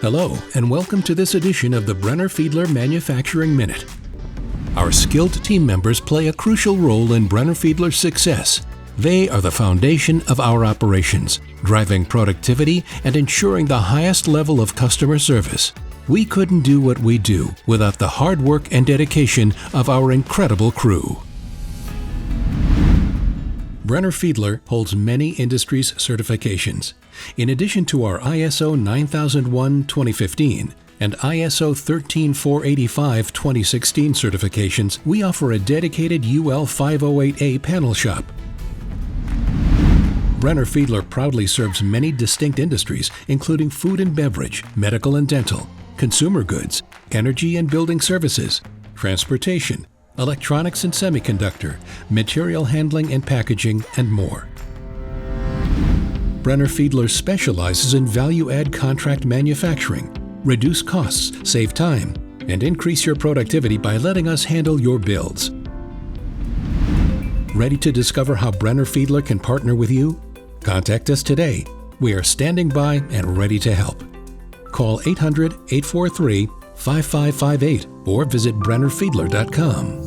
Hello, and welcome to this edition of the Brenner-Fiedler Manufacturing Minute. Our skilled team members play a crucial role in Brenner-Fiedler's success. They are the foundation of our operations, driving productivity and ensuring the highest level of customer service. We couldn't do what we do without the hard work and dedication of our incredible crew. Brenner-Fiedler holds many industry's certifications. In addition to our ISO 9001-2015 and ISO 13485-2016 certifications, we offer a dedicated UL 508A panel shop. Brenner-Fiedler proudly serves many distinct industries, including food and beverage, medical and dental, consumer goods, energy and building services, transportation, electronics and semiconductor, material handling and packaging, and more. Brenner-Fiedler specializes in value-add contract manufacturing. Reduce costs, save time, and increase your productivity by letting us handle your builds. Ready to discover how Brenner-Fiedler can partner with you? Contact us today. We are standing by and ready to help. Call 800-843-5558 or visit Brenner-Fiedler.com.